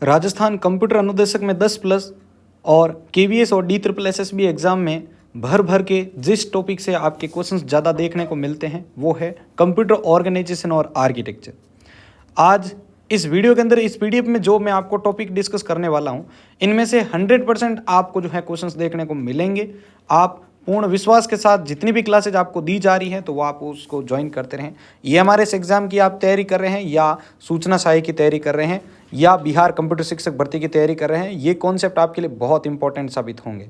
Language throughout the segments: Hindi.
राजस्थान कंप्यूटर अनुदेशक में 10 प्लस और केवीएस और डी ट्रिपल एसएसबी एग्ज़ाम में भर भर के जिस टॉपिक से आपके क्वेश्चंस ज़्यादा देखने को मिलते हैं वो है कंप्यूटर ऑर्गेनाइजेशन और आर्किटेक्चर। आज इस वीडियो के अंदर इस पीडीएफ में जो मैं आपको टॉपिक डिस्कस करने वाला हूं, इनमें से 100% आपको जो है क्वेश्चंस देखने को मिलेंगे। आप पूर्ण विश्वास के साथ जितनी भी क्लासेज आपको दी जा रही हैं तो वो आप उसको ज्वाइन करते रहें। ये हमारे इस एग्ज़ाम की आप तैयारी कर रहे हैं या सूचना सहायक की तैयारी कर रहे हैं या बिहार कंप्यूटर शिक्षक भर्ती की तैयारी कर रहे हैं, ये कॉन्सेप्ट आपके लिए बहुत इंपॉर्टेंट साबित होंगे।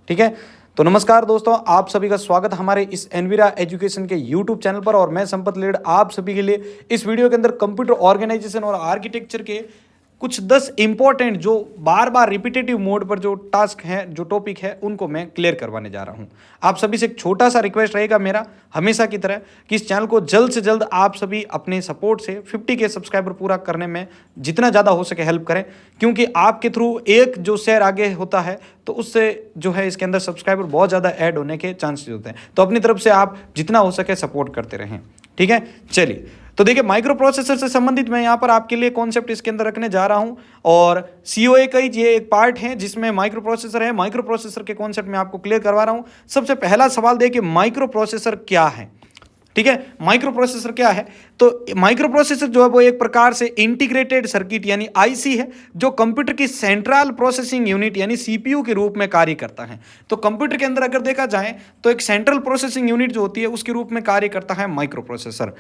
ठीक है, तो नमस्कार दोस्तों, आप सभी का स्वागत हमारे इस एनवीरा एजुकेशन के यूट्यूब चैनल पर। और मैं संपत लेड आप सभी के लिए इस वीडियो के अंदर कंप्यूटर ऑर्गेनाइजेशन और आर्किटेक्चर के कुछ 10 इंपॉर्टेंट जो बार बार रिपीटेटिव मोड पर जो टास्क हैं, जो टॉपिक है, उनको मैं क्लियर करवाने जा रहा हूं। आप सभी से एक छोटा सा रिक्वेस्ट रहेगा मेरा हमेशा की तरह कि इस चैनल को जल्द से जल्द आप सभी अपने सपोर्ट से 50 के सब्सक्राइबर पूरा करने में जितना ज़्यादा हो सके हेल्प करें, क्योंकि आपके थ्रू एक जो शेयर आगे होता है तो उससे जो है इसके अंदर सब्सक्राइबर बहुत ज़्यादा ऐड होने के चांसेस होते हैं। तो अपनी तरफ से आप जितना हो सके सपोर्ट करते रहें। ठीक है, चलिए तो देखिए, माइक्रो प्रोसेसर से संबंधित मैं यहाँ पर आपके लिए कॉन्सेप्ट इसके अंदर रखने जा रहा हूँ और सीओए का ही ये एक पार्ट है जिसमें माइक्रो प्रोसेसर है। माइक्रो प्रोसेसर के कॉन्सेप्ट में आपको क्लियर करवा रहा हूँ। सबसे पहला सवाल देखिए, माइक्रो प्रोसेसर क्या है। ठीक है, माइक्रो प्रोसेसर क्या है? तो माइक्रो प्रोसेसर जो है वो एक प्रकार से इंटीग्रेटेड सर्किट यानी आईसी है, जो कंप्यूटर की सेंट्रल प्रोसेसिंग यूनिट यानी सीपीयू के रूप में कार्य करता है। तो कंप्यूटर के अंदर अगर देखा जाए तो एक सेंट्रल प्रोसेसिंग यूनिट जो होती है उसके रूप में कार्य करता है माइक्रो प्रोसेसर।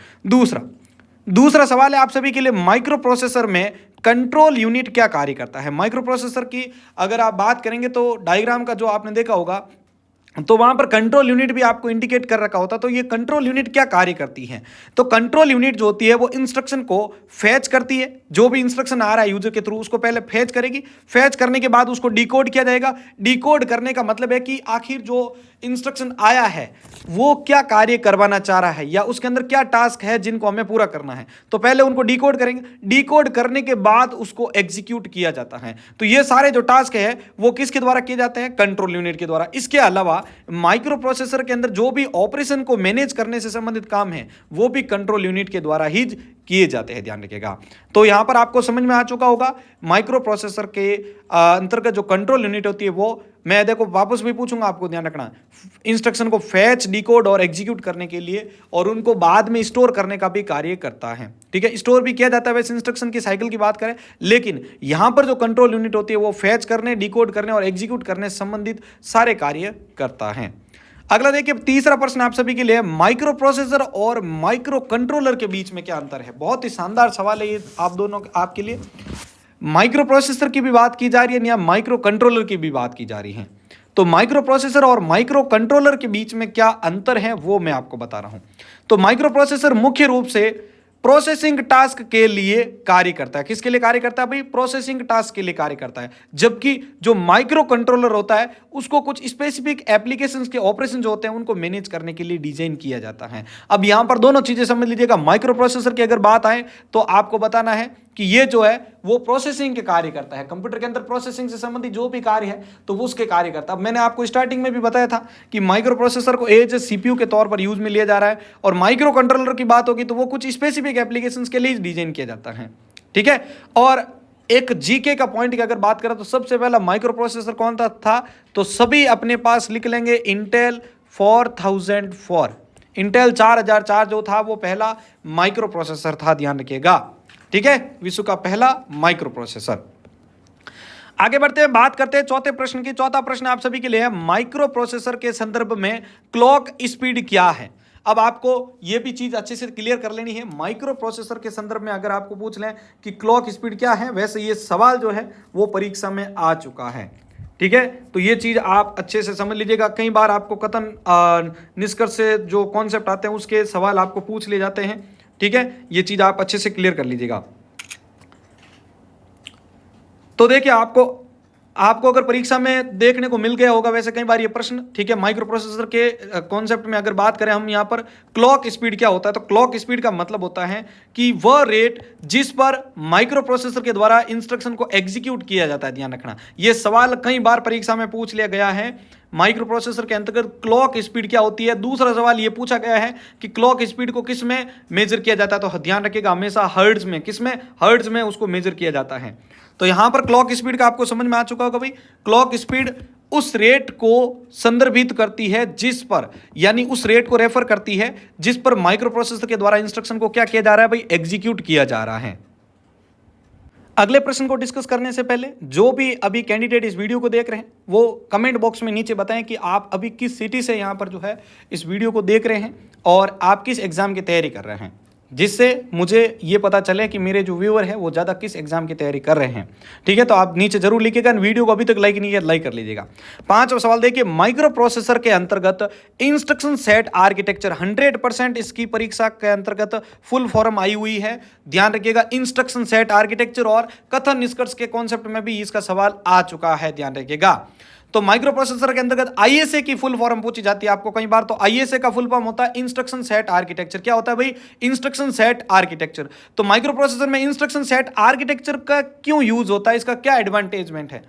दूसरा सवाल है आप सभी के लिए, माइक्रो प्रोसेसर में कंट्रोल यूनिट क्या कार्य करता है। माइक्रो प्रोसेसर की अगर आप बात करेंगे तो डायग्राम का जो आपने देखा होगा तो वहां पर कंट्रोल यूनिट भी आपको इंडिकेट कर रखा होता। तो ये कंट्रोल यूनिट क्या कार्य करती है? तो कंट्रोल यूनिट जो होती है वो इंस्ट्रक्शन को फैच करती है। जो भी इंस्ट्रक्शन आ रहा है यूजर के थ्रू उसको पहले फैच करेगी। फैच करने के बाद उसको डिकोड किया जाएगा। डिकोड करने का मतलब है कि आखिर जो इंस्ट्रक्शन आया है वो क्या कार्य करवाना चाह रहा है या उसके अंदर क्या टास्क है जिनको हमें पूरा करना है। तो पहले उनको डिकोड करेंगे, डिकोड करने के बाद उसको एग्जीक्यूट किया जाता है। तो ये सारे जो टास्क है वो किसके द्वारा किए जाते हैं? कंट्रोल यूनिट के द्वारा। इसके अलावा माइक्रो प्रोसेसर के अंदर जो भी ऑपरेशन को मैनेज करने से संबंधित काम है वो भी कंट्रोल यूनिट के द्वारा ही किए जाते हैं, ध्यान रखिएगा। तो यहां पर आपको समझ में आ चुका होगा माइक्रो प्रोसेसर के अंतर्गत जो कंट्रोल यूनिट होती है वो, मैं देखो वापस भी पूछूंगा, आपको ध्यान रखना, इंस्ट्रक्शन को फैच, डिकोड और एग्जीक्यूट करने के लिए और उनको बाद में स्टोर करने का भी कार्य करता है। ठीक है, स्टोर भी किया जाता है वैसे इंस्ट्रक्शन की साइकिल की बात करें, लेकिन यहां पर जो कंट्रोल यूनिट होती है वो फैच करने, डिकोड करने और एग्जीक्यूट करने से संबंधित सारे कार्य करता है। अगला देखिए, तीसरा प्रश्न आप सभी के लिए, माइक्रो प्रोसेसर और माइक्रो कंट्रोलर के बीच में क्या अंतर है? बहुत ही शानदार सवाल है ये आप दोनों आपके लिए। माइक्रो प्रोसेसर की भी बात की जा रही है या माइक्रो कंट्रोलर की भी बात की जा रही है। तो माइक्रो प्रोसेसर और माइक्रो कंट्रोलर के बीच में क्या अंतर है वो मैं आपको बता रहा हूं। तो माइक्रो प्रोसेसर मुख्य रूप से प्रोसेसिंग टास्क के लिए कार्य करता है। किसके लिए कार्य करता है भाई? प्रोसेसिंग टास्क के लिए कार्य करता है। जबकि जो माइक्रो कंट्रोलर होता है उसको कुछ स्पेसिफिक एप्लीकेशंस के ऑपरेशन जो होते हैं उनको मैनेज करने के लिए डिजाइन किया जाता है। अब यहां पर दोनों चीजें समझ लीजिएगा। माइक्रो प्रोसेसर की अगर बात आए तो आपको बताना है कि ये जो है वो प्रोसेसिंग के कार्य करता है। कंप्यूटर के अंदर प्रोसेसिंग से संबंधित जो भी कार्य है तो वो उसके कार्य करता है। मैंने आपको स्टार्टिंग में भी बताया था कि माइक्रो प्रोसेसर को एज सीपीयू के तौर पर यूज में लिया जा रहा है और माइक्रो कंट्रोलर की बात होगी तो वो कुछ स्पेसिफिक एप्लीकेशंस के लिए डिजाइन किया जाता है। ठीक है, और एक जीके का पॉइंट की अगर बात करें तो सबसे पहला माइक्रो प्रोसेसर कौन था? तो सभी अपने पास लिख लेंगे, इंटेल 4004। इंटेल 4004 जो था वो पहला माइक्रो प्रोसेसर था, ध्यान रखिएगा। ठीक है, विश्व का पहला माइक्रो प्रोसेसर। आगे बढ़ते हैं, बात करते हैं चौथे प्रश्न की। चौथा प्रश्न आप सभी के लिए है, माइक्रो प्रोसेसर के संदर्भ में क्लॉक स्पीड क्या है? अब आपको यह भी चीज अच्छे से क्लियर कर लेनी है। माइक्रो प्रोसेसर के संदर्भ में अगर आपको पूछ लें कि क्लॉक स्पीड क्या है, वैसे ये सवाल जो है वो परीक्षा में आ चुका है। ठीक है, तो ये चीज आप अच्छे से समझ लीजिएगा। कई बार आपको कथन निष्कर्ष से जो कॉन्सेप्ट आते हैं उसके सवाल आपको पूछ लिए जाते हैं। ठीक है, ये चीज आप अच्छे से क्लियर कर लीजिएगा। तो देखिए, आपको अगर परीक्षा में देखने को मिल गया होगा वैसे कई बार ये प्रश्न। ठीक है, माइक्रो प्रोसेसर के कॉन्सेप्ट में अगर बात करें हम यहाँ पर, क्लॉक स्पीड क्या होता है? तो क्लॉक स्पीड का मतलब होता है कि वह रेट जिस पर माइक्रो प्रोसेसर के द्वारा इंस्ट्रक्शन को एग्जीक्यूट किया जाता है। ध्यान रखना, यह सवाल कई बार परीक्षा में पूछ लिया गया है। माइक्रो प्रोसेसर के अंतर्गत क्लॉक स्पीड क्या होती है। दूसरा सवाल ये पूछा गया है कि क्लॉक स्पीड को किस में मेजर किया जाता है, तो ध्यान रखिएगा हमेशा हर्ट्ज में, किस में, हर्ट्ज में उसको मेजर किया जाता है। तो यहां पर क्लॉक स्पीड का आपको समझ में आ चुका होगा भाई। क्लॉक स्पीड उस रेट को संदर्भित करती है जिस पर, यानी उस रेट को रेफर करती है जिस पर माइक्रो प्रोसेसर के द्वारा इंस्ट्रक्शन को क्या किया जा रहा है भाई, एग्जीक्यूट किया जा रहा है। अगले प्रश्न को डिस्कस करने से पहले जो भी अभी कैंडिडेट इस वीडियो को देख रहे हैं वो कमेंट बॉक्स में नीचे बताएं कि आप अभी किस सिटी से यहां पर जो है इस वीडियो को देख रहे हैं और आप किस एग्जाम की तैयारी कर रहे हैं, जिससे मुझे ये पता चले कि मेरे जो व्यूअर है वो ज़्यादा किस एग्जाम की तैयारी कर रहे हैं। ठीक है, तो आप नीचे जरूर लिखिएगा। वीडियो को अभी तक लाइक नहीं किया, लाइक कर लीजिएगा। पांचवा सवाल देखिए, माइक्रो प्रोसेसर के अंतर्गत इंस्ट्रक्शन सेट आर्किटेक्चर 100% इसकी परीक्षा के अंतर्गत फुल फॉर्म आई हुई है। ध्यान रखिएगा, इंस्ट्रक्शन सेट आर्किटेक्चर और कथन निष्कर्ष के कॉन्सेप्ट में भी इसका सवाल आ चुका है, ध्यान रखिएगा। तो माइक्रो प्रोसेसर के अंतर्गत आईएसए की फुल फॉर्म पूछी जाती है आपको कई बार। तो आईएसए का फुल फॉर्म होता है इंस्ट्रक्शन सेट आर्किटेक्चर। क्या होता है भाई, इंस्ट्रक्शन सेट आर्किटेक्चर। तो माइक्रो प्रोसेसर में इंस्ट्रक्शन सेट आर्किटेक्चर का क्यों यूज होता है, इसका क्या एडवांटेजमेंट है,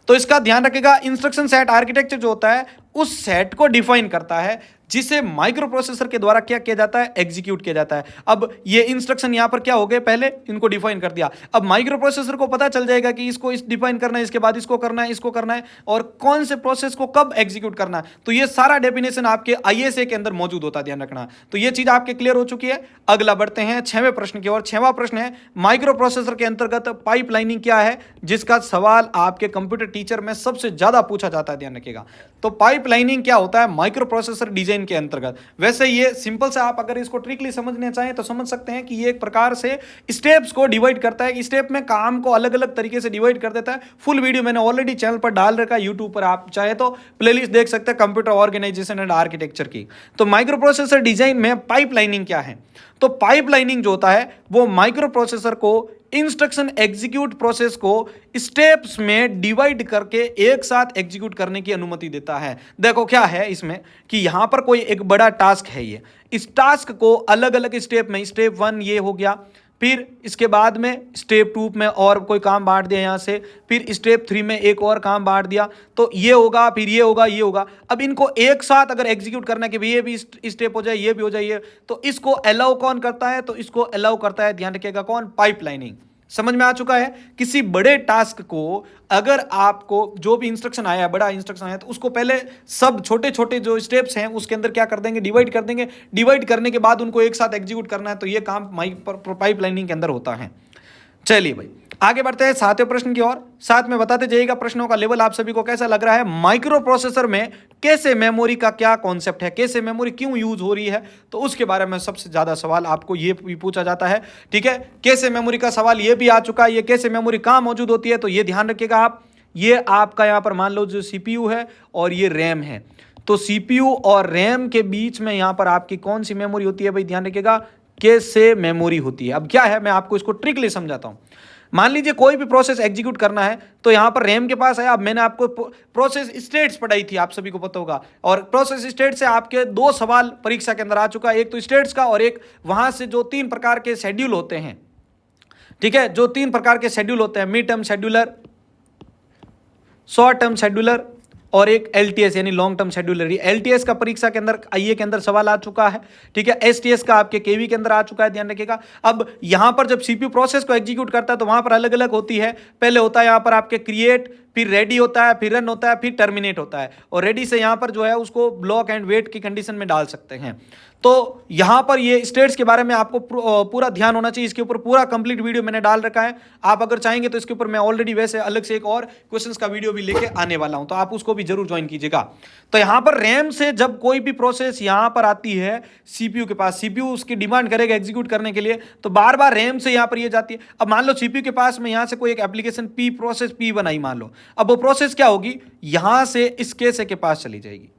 तो इसका ध्यान रखिएगा। इंस्ट्रक्शन सेट आर्किटेक्चर जो होता है उस सेट को डिफाइन करता है जिसे माइक्रो प्रोसेसर के द्वारा क्या किया जाता है, एग्जीक्यूट किया जाता है। अब ये इंस्ट्रक्शन यहां पर क्या हो गए, पहले इनको डिफाइन कर दिया, अब माइक्रो प्रोसेसर को पता चल जाएगा कि इसको इस डिफाइन करना है, इसके बाद इसको करना है, इसको करना है और कौन से प्रोसेस को कब एग्जीक्यूट करना है। तो ये सारा डेफिनेशन आपके आईएसए के अंदर मौजूद होता है, ध्यान रखना। तो ये चीज आपके क्लियर हो चुकी है। अगला बढ़ते हैं 6वें प्रश्न की ओर। 6वां प्रश्न है, माइक्रो प्रोसेसर के अंतर्गत पाइपलाइनिंग क्या है, जिसका सवाल आपके कंप्यूटर टीचर में सबसे ज्यादा पूछा जाता है, ध्यान रखिएगा। तो पाइपलाइनिंग क्या होता है माइक्रो प्रोसेसर डिजाइन के अंतर्गत। वैसे ये सिंपल से आप अगर इसको ट्रिकली समझना चाहें तो समझ सकते हैं कि ये एक प्रकार से स्टेप्स को डिवाइड करता है, स्टेप में काम को अलग अलग तरीके से डिवाइड कर देता है। फुल वीडियो मैंने ऑलरेडी चैनल पर डाल रखा है यूट्यूब पर, आप चाहे तो प्लेलिस्ट देख सकते हैं कंप्यूटर ऑर्गेनाइजेशन एंड आर्किटेक्चर की। तो माइक्रो प्रोसेसर डिजाइन में पाइपलाइनिंग क्या है, तो पाइपलाइनिंग जो होता है वो माइक्रो प्रोसेसर को इंस्ट्रक्शन एग्जीक्यूट प्रोसेस को स्टेप्स में डिवाइड करके एक साथ एग्जीक्यूट करने की अनुमति देता है। देखो क्या है इसमें कि यहां पर कोई एक बड़ा टास्क है, ये इस टास्क को अलग अलग स्टेप में, स्टेप 1 ये हो गया, फिर इसके बाद में स्टेप 2 में और कोई काम बांट दिया यहाँ से, फिर स्टेप 3 में एक और काम बांट दिया, तो ये होगा, फिर ये होगा, ये होगा। अब इनको एक साथ अगर एग्जीक्यूट करना है कि ये भी स्टेप हो जाए, ये भी हो जाए, ये, तो इसको अलाउ कौन करता है, तो इसको अलाउ करता है, ध्यान रखिएगा कौन, पाइपलाइनिंग। समझ में आ चुका है। किसी बड़े टास्क को अगर आपको जो भी इंस्ट्रक्शन आया है, बड़ा इंस्ट्रक्शन आया, तो उसको पहले सब छोटे छोटे जो स्टेप्स हैं उसके अंदर क्या कर देंगे, डिवाइड कर देंगे। डिवाइड करने के बाद उनको एक साथ एग्जीक्यूट करना है, तो ये काम पाइपलाइनिंग के अंदर होता है। चलिए भाई आगे बढ़ते हैं 7वें प्रश्न की ओर। साथ में बताते जाइएगा प्रश्नों का लेवल आप सभी को कैसा लग रहा है। माइक्रो प्रोसेसर में कैसे मेमोरी का क्या कॉन्सेप्ट है, कैसे मेमोरी क्यों यूज हो रही है, तो उसके बारे में सबसे ज्यादा सवाल आपको ये भी पूछा जाता है। ठीक है, कैसे मेमोरी का सवाल ये भी आ चुका है। ये कैसे मेमोरी कहां मौजूद होती है, तो ये ध्यान रखिएगा आप। ये आपका यहां पर मान लो जो सीपीयू है और ये रैम है, तो सीपीयू और रैम के बीच में यहां पर आपकी कौन सी मेमोरी होती है भाई, ध्यान रखिएगा, कैसे मेमोरी होती है। अब क्या है, मैं आपको इसको ट्रिकली समझाता हूं। मान लीजिए कोई भी प्रोसेस एग्जीक्यूट करना है, तो यहां पर रैम के पास है। अब मैंने आपको प्रोसेस स्टेट्स पढ़ाई थी, आप सभी को पता होगा, और प्रोसेस स्टेट से आपके 2 सवाल परीक्षा के अंदर आ चुका है, एक तो स्टेट्स का और एक वहां से जो 3 प्रकार के शेड्यूल होते हैं। ठीक है, जो 3 प्रकार के शेड्यूल होते हैं, mid term scheduler, short term scheduler और एक एलटीएस यानी लॉन्ग टर्म शेड्यूलर। एलटीएस का परीक्षा के अंदर आईए के अंदर सवाल आ चुका है। ठीक है, एसटीएस का आपके केवी के अंदर आ चुका है, ध्यान रखिएगा। अब यहां पर जब सीपीयू प्रोसेस को एग्जीक्यूट करता है तो वहां पर अलग अलग होती है। पहले होता है यहां पर आपके क्रिएट, फिर रेडी होता है, फिर रन होता है, फिर टर्मिनेट होता है, और रेडी से यहां पर जो है उसको ब्लॉक एंड वेट की कंडीशन में डाल सकते हैं। तो यहां पर ये स्टेट्स के बारे में आपको पूरा ध्यान होना चाहिए। इसके ऊपर पूरा कंप्लीट वीडियो मैंने डाल रखा है, आप अगर चाहेंगे तो इसके ऊपर मैं ऑलरेडी वैसे अलग से एक और क्वेश्चंस का वीडियो भी लेके आने वाला हूं, तो आप उसको भी जरूर ज्वाइन कीजिएगा। तो यहां पर रैम से जब कोई भी प्रोसेस यहां पर आती है सीपीयू के पास, सीपीयू उसकी डिमांड करेगा एग्जीक्यूट करने के लिए, तो बार बार रैम से यहां पर ये जाती है। अब मान लो सीपीयू के पास में यहां से कोई एक एप्लीकेशन पी प्रोसेस पी बनाई, मान लो, अब वो प्रोसेस क्या होगी, यहां से इस केस के पास चली जाएगी।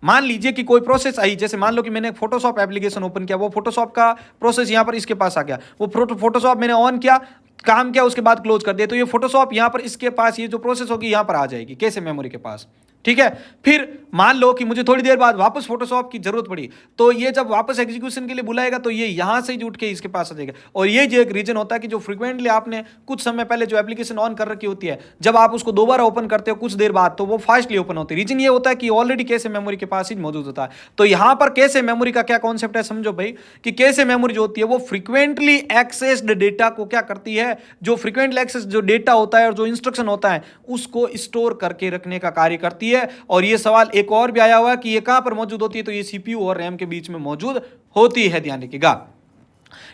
मान लीजिए कि कोई प्रोसेस आई, जैसे मान लो कि मैंने फोटोशॉप एप्लीकेशन ओपन किया, वो फोटोशॉप का प्रोसेस यहां पर इसके पास आ गया, वो फोटोशॉप मैंने ऑन किया, काम किया, उसके बाद क्लोज कर दिया, तो ये फोटोशॉप यहां पर इसके पास ये जो प्रोसेस होगी यहां पर आ जाएगी, कैसे मेमोरी के पास। ठीक है। फिर मान लो कि मुझे थोड़ी देर बाद वापस फोटोशॉप की जरूरत पड़ी, तो ये जब वापस एग्जीक्यूशन के लिए बुलाएगा तो ये यहां से ही उठ के इसके पास आ जाएगा। और ये जो एक रीजन होता है कि जो फ्रीक्वेंटली आपने कुछ समय पहले जो एप्लीकेशन ऑन कर रखी होती है, जब आप उसको दोबारा ओपन करते हो कुछ देर बाद, तो वो फास्टली ओपन होती है। रीजन ये होता है कि ऑलरेडी कैशे मेमोरी के पास ही मौजूद होता है। तो यहां पर कैशे मेमोरी का क्या कॉन्सेप्ट है समझो भाई, कि कैशे मेमोरी जो होती है वो फ्रीक्वेंटली एक्सेस्ड डेटा को क्या करती है, जो फ्रीक्वेंटली एक्सेस जो डेटा होता है और जो इंस्ट्रक्शन होता है उसको स्टोर करके रखने का कार्य करती है। और ये सवाल एक और भी आया हुआ है कि ये कहां पर मौजूद होती है, तो ये सीपीयू और रैम के बीच में मौजूद होती है, ध्यान रखिएगा।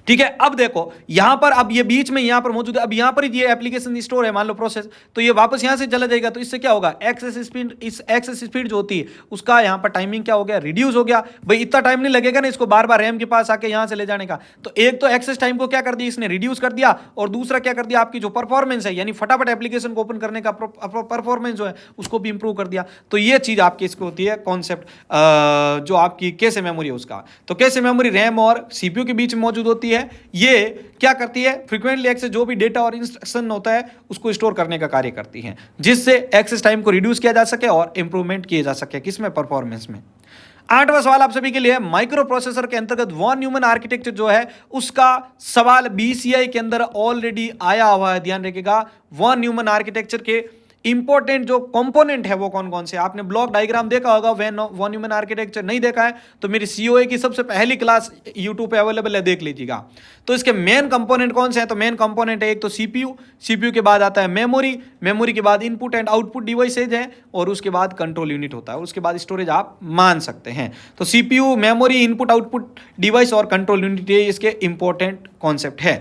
ठीक है। अब देखो यहां पर, अब ये बीच में यहां पर मौजूद है, अब यहां पर ये एप्लीकेशन स्टोर है मान लो प्रोसेस, तो ये वापस यहां से चला जाएगा। तो इससे क्या होगा, एक्सेस स्पीड, इस एक्सेस स्पीड जो होती है उसका यहां पर टाइमिंग क्या हो गया, रिड्यूस हो गया। भाई इतना टाइम नहीं लगेगा ना इसको बार बार रैम के पास आके यहां से ले जाने का। तो एक तो एक्सेस टाइम को क्या कर दिया इसने, रिड्यूस कर दिया, और दूसरा क्या कर दिया, आपकी जो परफॉर्मेंस है यानी फटाफट एप्लीकेशन को ओपन करने का परफॉर्मेंस जो है उसको भी इंप्रूव कर दिया। तो ये चीज आपकी इसको होती है कॉन्सेप्ट, जो आपकी कैशे मेमोरी है उसका। तो कैशे मेमोरी रैम और सीपीयू के बीच में मौजूद होती है। ये क्या करती है, फ्रीक्वेंटली एक्सेस जो भी डेटा और इंस्ट्रक्शन होता है उसको स्टोर करने का कार्य करती है, जिससे एक्सेस टाइम को रिड्यूस किया जा सके और इंप्रूवमेंट किए जा सके किसमें, परफॉर्मेंस में। 8वां सवाल आप सभी के लिए, माइक्रो प्रोसेसर के अंतर्गत वॉन न्यूमन आर्किटेक्चर जो है उसका सवाल बीसीआई के अंदर ऑलरेडी आया हुआ है, ध्यान रखिएगा। वॉन न्यूमन आर्किटेक्चर के इंपॉर्टेंट जो कंपोनेंट है वो कौन कौन से, आपने ब्लॉक डायग्राम देखा होगा वॉन न्यूमन आर्किटेक्चर, नहीं देखा है तो मेरी सीओए की सबसे पहली क्लास यूट्यूब पे अवेलेबल है, देख लीजिएगा। तो इसके मेन कंपोनेंट कौन से हैं, तो मेन कंपोनेंट है एक तो सीपीयू, सीपीयू के बाद आता है मेमोरी, मेमोरी के बाद इनपुट एंड आउटपुट डिवाइसेज है, और उसके बाद कंट्रोल यूनिट होता है, उसके बाद स्टोरेज आप मान सकते हैं। तो CPU, memory, input output device और कंट्रोल यूनिट, ये इसके इंपॉर्टेंट कॉन्सेप्ट है।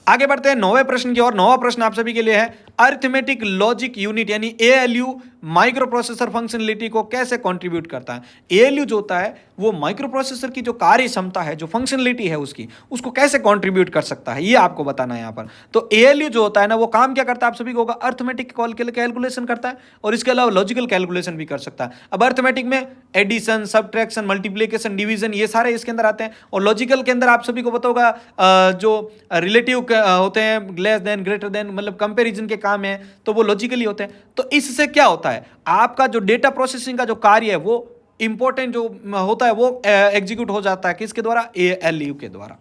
आगे बढ़ते हैं 9वें प्रश्न की ओर। 9वां प्रश्न आप सभी के लिए है, अरिथमेटिक लॉजिक यूनिट यानी एएलयू माइक्रो प्रोसेसर फंक्शनलिटी को कैसे कंट्रीब्यूट करता है। एएलयू जो होता है वो माइक्रो प्रोसेसर की जो कार्य क्षमता है, जो फंक्शनलिटी है उसकी, उसको कैसे कंट्रीब्यूट कर सकता है, ये आपको बताना है यहाँ पर। तो एएलयू जो होता है ना वो काम क्या करता है, आप सभी को होगा, अरिथमेटिक कैलकुलेशन करता है और इसके अलावा लॉजिकल कैलकुलेशन भी कर सकता है। अब अरिथमेटिक में एडिशन, सब्ट्रैक्शन, मल्टीप्लिकेशन, डिवीजन, ये सारे इसके अंदर आते हैं। और लॉजिकल के अंदर आप सभी को पता होगा जो रिलेटिव होते हैं, लेस देन, ग्रेटर देन, मतलब कंपैरिजन के काम है, तो वो लॉजिकली होते हैं। तो इससे क्या होता है, आपका जो डेटा प्रोसेसिंग का जो कार्य है वो इंपॉर्टेंट जो होता है वो एग्जीक्यूट हो जाता है किसके द्वारा, एएलयू के द्वारा।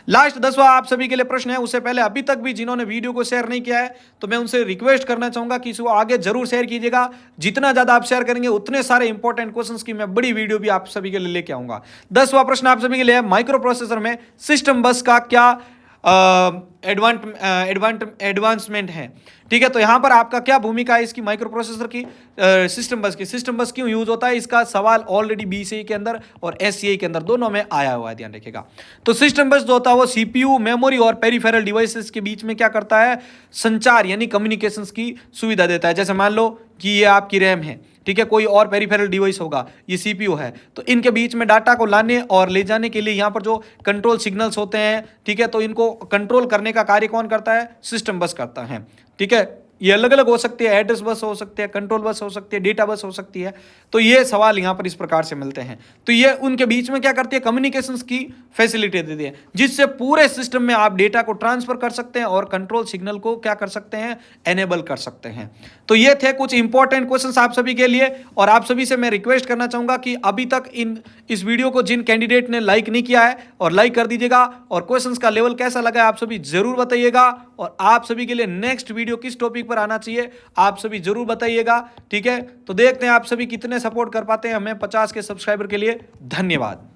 लास्ट 10वां आप सभी के लिए प्रश्न है। उससे पहले अभी तक भी जिन्होंने वीडियो को शेयर नहीं किया है तो मैं उनसे रिक्वेस्ट करना चाहूंगा कि इसको आगे जरूर शेयर कीजिएगा। जितना ज्यादा आप शेयर करेंगे उतने सारे इंपॉर्टेंट क्वेश्चंस की मैं बड़ी वीडियो भी आप सभी के लिए लेके आऊंगा। 10वां प्रश्न आप सभी के लिए है, माइक्रो प्रोसेसर में सिस्टम बस का क्या एडवांसमेंट है। ठीक है, तो यहां पर आपका क्या भूमिका है इसकी, माइक्रो प्रोसेसर की, सिस्टम बस की। सिस्टम बस क्यों यूज होता है, इसका सवाल ऑलरेडी बीसीई के अंदर और एससीआई के अंदर दोनों में आया हुआ है, ध्यान रखिएगा। तो सिस्टम बस जो होता है वो सीपीयू, मेमोरी और पेरिफेरल डिवाइसेस के बीच में क्या करता है, संचार यानी कम्युनिकेशंस की सुविधा देता है। जैसे मान लो कि ये आपकी रैम है, ठीक है, कोई और पेरिफेरल डिवाइस होगा, ये सीपीयू है, तो इनके बीच में डाटा को लाने और ले जाने के लिए यहाँ पर जो कंट्रोल सिग्नल्स होते हैं, ठीक है, तो इनको कंट्रोल करने का कार्य कौन करता है, सिस्टम बस करता है। ठीक है, ये अलग अलग हो सकती है, एड्रेस बस हो सकती है, कंट्रोल बस हो सकती है, डेटा बस हो सकती है। तो ये सवाल यहाँ पर इस प्रकार से मिलते हैं। तो ये उनके बीच में क्या करती है, कम्युनिकेशंस की फैसिलिटी देती है, जिससे पूरे सिस्टम में आप डेटा को ट्रांसफर कर सकते हैं और कंट्रोल सिग्नल को क्या कर सकते हैं, एनेबल कर सकते हैं। तो ये थे कुछ इंपॉर्टेंट क्वेश्चंस आप सभी के लिए। और आप सभी से मैं रिक्वेस्ट करना चाहूंगा कि अभी तक इस वीडियो को जिन कैंडिडेट ने लाइक नहीं किया है और लाइक कर दीजिएगा, और क्वेश्चंस का लेवल कैसा लगा है आप सभी जरूर बताइएगा। और आप सभी के लिए नेक्स्ट वीडियो किस टॉपिक पर आना चाहिए आप सभी जरूर बताइएगा। ठीक है, तो देखते हैं आप सभी कितने सपोर्ट कर पाते हैं हमें 50 के सब्सक्राइबर के लिए। धन्यवाद।